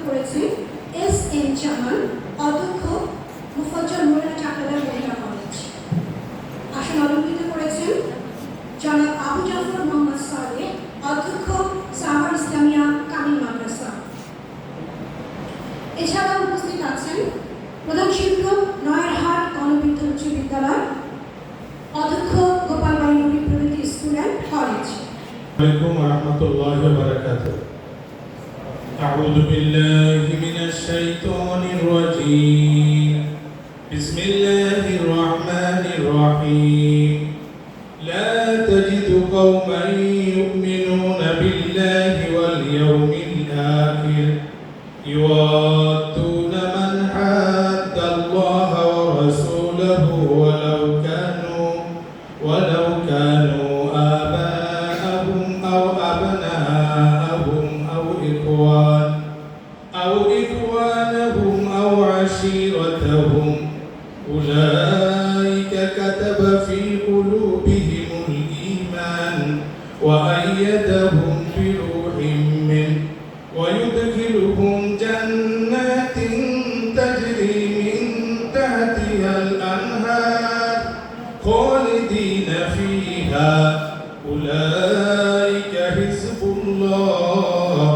করেছেন এস.এম. জামান, অধ্যক্ষ মুফজ্জল মোল্লা চাকলাদার মহিলা কলেজ। আসন অলঙ্কৃত করেছেন জনাব আবু জাফর মোহাম্মদ সালেহ, অধ্যক্ষ সাভার ইসলামিয়া কামিল মাদ্রাসা। এছাড়াও উপস্থিত আছেন প্রধান শিক্ষক নয়ারহাট গণবিদ্যুৎ উচ্চ বিদ্যালয়, অধ্যক্ষ গোপালবাড়ি নবী প্রগতি স্কুল অ্যান্ড কলেজ। عليكم ورحمة الله وبركاته. أعوذ بالله من الشيطان الرجيم. بسم الله الرحمن الرحيم. لا تجد قوما يؤمنون بالله واليوم الآخر يوادون من حاد الله ورسوله ولو كانوا آباءهم أو أبناءهم أو إخوانهم أو عشيرتهم أولئك كتب في قلوبهم الإيمان وأيدهم بروح منه ويدخلهم جنات تجري من تحتها الأنهار خالدين فيها أولئك حزب الله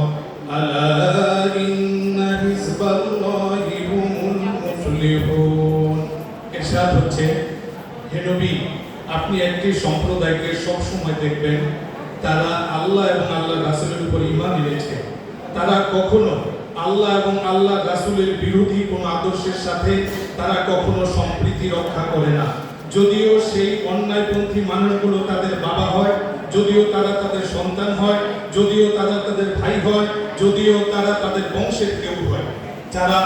ألا إن حزب الله هم المفلحون. ইরশাদ হচ্ছে, হে নবী, আপনি একটি সম্প্রদায়কে সব সময় দেখবেন তারা আল্লাহ এবং আল্লাহ রাসূলের উপর ঈমান এনেছে। তারা কখনো আল্লাহ এবং আল্লাহ রাসূলের বিরোধী কোনো আদর্শের সাথে তারা কখনো সম্প্রীতি রক্ষা করে না। যদিও সেই অন্যায়পন্থী মানুষগুলো তাদের বাবা হয়, যদিও তারা তাদের সন্তান হয়, যদিও তারা তাদের ভাই হয়, যদিও তারা তাদের বংশের কেউ হয়, যারা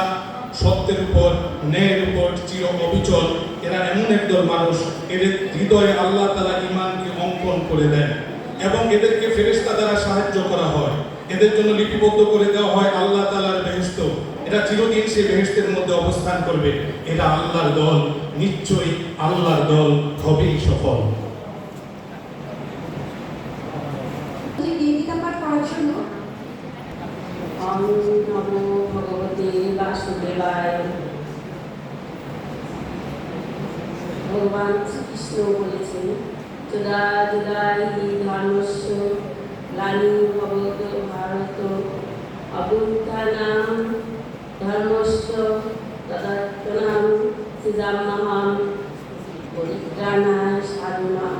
সত্যের উপর ন্যায়ের উপর চির অবিচল, এরা এমন একদল মানুষ, এদের হৃদয়ে আল্লাহ তাআলা ঈমানকে অঙ্কন করে দেন এবং এদেরকে ফেরেশতা দ্বারা সাহায্য করা হয়। এদের জন্য লিপিবদ্ধ করে দেওয়া হয় আল্লাহ তাআলার বেহেশত। এরা চিরদিন সেই বেহেশতের মধ্যে অবস্থান করবে। এরা আল্লাহর দল, নিশ্চয়ই আল্লাহর দল হবেই সফল। গীতা পাঠ করার জন্য নমো ভগবতে বাসুদেবায়। ভগবান শ্রীকৃষ্ণ বলেছেন, যদা যদা হি ধর্মস্য গ্লানির্ভবত ভারত অভ্যুত্থানাং ধর্মস্য তদাত্মনাং সৃজাম্যহং পরিত্রাণায় সাধুনাং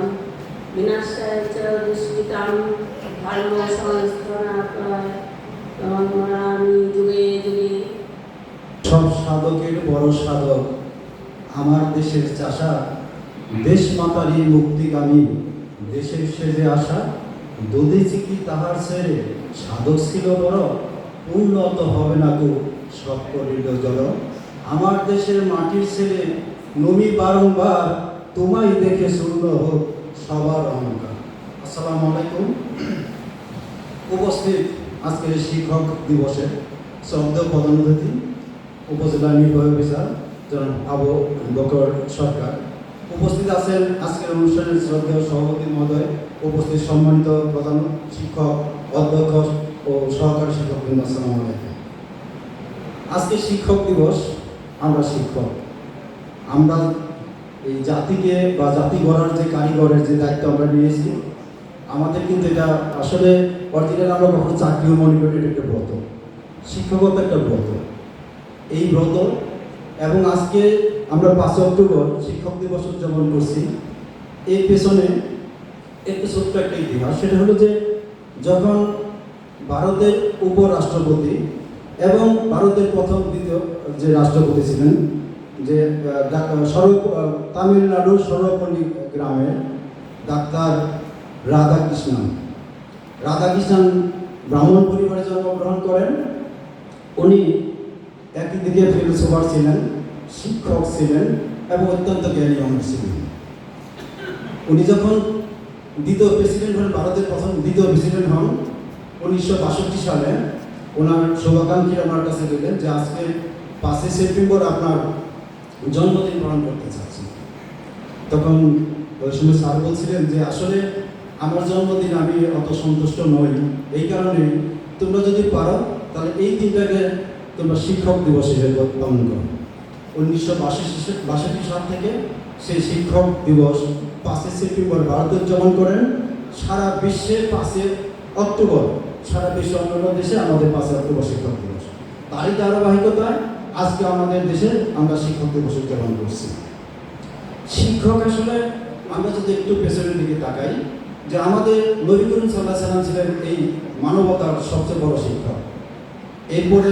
বিনাশায় চ দুষ্কৃতাং ধর্ম সংস্থাপনায় যুগে যুগে। সব সাধকের বড় সাধক আমার দেশের চাষা, দেশ মাতারি মুক্তিগামী, দেশের সেজে আসা দুধে চিকি তাহার ছেড়ে সাধক ছিল বড়, উন্নত হবে না কো সব করিল জল। আমার দেশের মাটির ছেলে নমি বারংবার, তোমায় দেখে শূন্য হোক সবার অহংকার। আসসালামু আলাইকুম। উপস্থিত আজকের শিক্ষক দিবসের শ্রদ্ধা প্রধান অতিথি উপজেলা নির্বাহী অফিসার জনাব আবু বকর সরকার, উপস্থিত আছেন আজকের অনুষ্ঠানের শ্রদ্ধেয় সভাপতি মহোদয়, উপস্থিত সম্মানিত প্রধান শিক্ষক, অধ্যক্ষ ও সহকারী শিক্ষকবৃন্দ, আসসালামু আলাইকুম। আজকে শিক্ষক দিবস। আমরা শিক্ষক, আমরা এই জাতিকে বা জাতি গড়ার যে কারিগরের যে দায়িত্ব আমরা নিয়েছি, আমাদের কিন্তু এটা আসলে অরিজিনাল আমরা কখনো চাকরিও মনে করি, এটা একটা ব্রত, শিক্ষকতা একটা ব্রত। এই ব্রত এবং আজকে আমরা 5 অক্টোবর শিক্ষক দিবস উদযাপন করছি। এই পেছনে একটু ছোট্ট একটা ইতিহাস। সেটা হলো যে যখন ভারতের উপরাষ্ট্রপতি এবং ভারতের প্রথম দ্বিতীয় যে রাষ্ট্রপতি ছিলেন, যে তামিলনাড়ুর সর্বপল্লী গ্রামের ডাক্তার রাধাকৃষ্ণন ব্রাহ্মণ পরিবারে জন্মগ্রহণ করেন। উনি একই দিকে ফিলোসোফার ছিলেন, শিক্ষক ছিলেন এবং অত্যন্ত জ্ঞানী মানুষ ছিলেন। উনি যখন দ্বিতীয় প্রেসিডেন্ট হন, ভারতের দ্বিতীয় প্রেসিডেন্ট হন 1962 সালে, ওনার শুভাকাঙ্ক্ষী আমার কাছে গেলেন যে আজকে 5 সেপ্টেম্বর আপনার জন্মদিন পালন করতে চাচ্ছি। তখন ওই সময় স্যার বলছিলেন যে আসলে আমার জন্মদিন আমি অত সন্তুষ্ট নই, এই কারণে তোমরা যদি পারো তাহলে এই দিনটাকে তোমরা শিক্ষক দিবস হিসেবে পালন করো। 1962 সাল থেকে সেই শিক্ষক দিবস 5 সেপ্টেম্বর ভারত উদযাপন করেন। সারা বিশ্বে 5 অক্টোবর, সারা বিশ্বে অন্যান্য দেশে আমাদের 5 অক্টোবর শিক্ষক দিবস। তারই ধারাবাহিকতায় আজকে আমাদের দেশে আমরা শিক্ষক দিবস উদযাপন করছি। শিক্ষক আসলে আমরা যদি একটু পেছনের দিকে তাকাই, যে আমাদের নবী করিম সাল্লাল্লাহু আলাইহি সাল্লাম ছিলেন এই মানবতার সবচেয়ে বড় শিক্ষক। এরপরে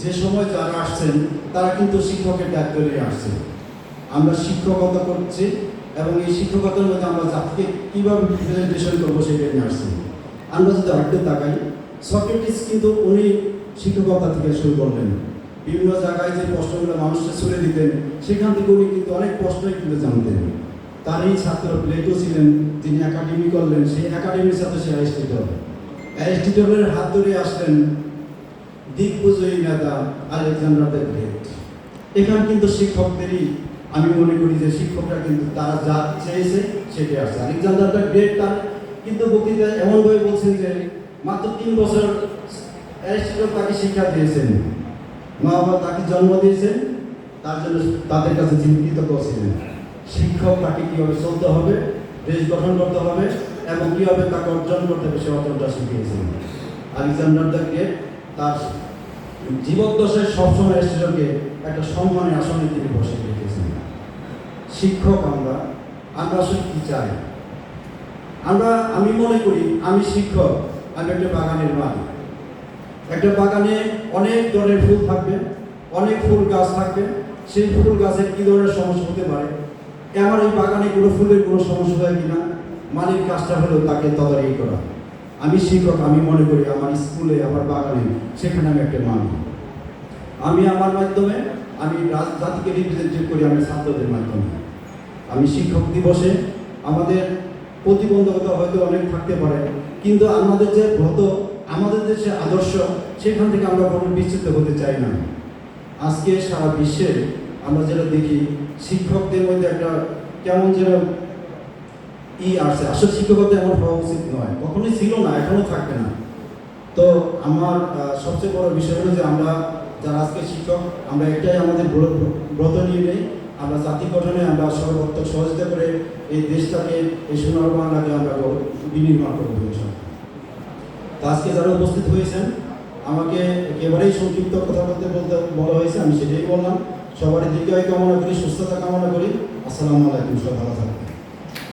যে সময় যারা আসছেন তারা কিন্তু শিক্ষকের দায়িত্ব নিয়ে আসছেন। আমরা শিক্ষকতা করছি এবং এই শিক্ষকতার মধ্যে আমরা জাতিকে কীভাবে রিপ্রেজেন্টেশন করবো সেটা নিয়ে আসছি। আমরা যদি আরেকটু তাকাই, সক্রেটিস কিন্তু উনি শিক্ষকতা থেকে শুরু করলেন। বিভিন্ন জায়গায় যে প্রশ্নগুলো মানুষকে ছুড়ে দিতেন সেখান থেকে উনি কিন্তু অনেক প্রশ্নই কিন্তু জানতেন। তারই ছাত্র প্লেটো ছিলেন, তিনি একাডেমি করলেন, সেই একাডেমির সাথে সে অ্যারিস্টটলের হাত ধরে আসলেন দিগ্বিজয়ী নেতা আলেকজান্ডার দ্য গ্রেট। এখানে কিন্তু শিক্ষকদেরই আমি মনে করি যে শিক্ষকরা কিন্তু তারা যা চেয়েছে সেটাই আসছে। আলেকজান্ডার দ্য গ্রেট তার কিন্তু বক্তৃতায় এমনভাবে বলছেন যে মাত্র 3 বছর অ্যারিস্টটল তাকে শিক্ষা দিয়েছেন, মা বাবা তাকে জন্ম দিয়েছেন, তার জন্য তাদের কাছে কৃতজ্ঞ ছিলেন। শিক্ষক তাকে কীভাবে চলতে হবে, দেশ গঠন করতে হবে এবং কীভাবে তাকে অর্জন করতে হবে সে অর্জনটা শিখিয়েছেন। আলেকজান্ডার দ্য গ্রেট তার জীবদ্দশায় সবসময় অ্যারিস্টটলকে একটা সম্মানের আসনে তিনি বসে রেখেছেন। শিক্ষক আমরা আসলে কী চাই? আমি মনে করি আমি শিক্ষক, আমি একটা বাগানের মালিক। একটা বাগানে অনেক ধরনের ফুল থাকবে, অনেক ফুল গাছ থাকবে। সেই ফুল গাছের কী ধরনের সমস্যা হতে পারে, আমার এই বাগানে কোনো ফুলের কোনো সমস্যা হয় কিনা, মালিক কাজটা হলো তাকে তদারকি করা। আমি শিক্ষক, আমি মনে করি আমার স্কুলে, আমার বাগানে, সেখানে আমি একটা মালিক। আমি আমার মাধ্যমে আমি জাতিকে রিপ্রেজেন্ট করি আমি ছাত্রদের মাধ্যমে। আমি শিক্ষক দিবসে আমাদের প্রতিবন্ধকতা হয়তো অনেক থাকতে পারে, কিন্তু আমাদের যে ব্রত, আমাদের যে আদর্শ, সেখান থেকে আমরা কোনো বিচ্যুত হতে চাই না। আজকে সারা বিশ্বে আমরা যেটা দেখি শিক্ষকদের মধ্যে একটা কেমন যেন আসছে। আসলে শিক্ষকতা এমন হওয়া উচিত নয়, কখনোই ছিল না, এখনও থাকবে না। তো আমার সবচেয়ে বড় বিষয় হলো যে আমরা যারা আজকে শিক্ষক, আমরা একটাই আমাদের ব্রত নিয়ে নেই, আমরা জাতি গঠনে আমরা সর্বাত্মক সহযোগিতা করে এই দেশটাকে, এই সোনার বাংলাকে আমরা বিনির্মাণ করবো। তা আজকে যারা উপস্থিত হয়েছেন, আমাকে একেবারেই সংক্ষিপ্ত কথা বলতে বলা হয়েছে, আমি সেটাই বললাম। সবার দীর্ঘায়ু কামনা করি, সুস্থতা কামনা করি। আসসালামু আলাইকুম, সব ভালো থাকবেন।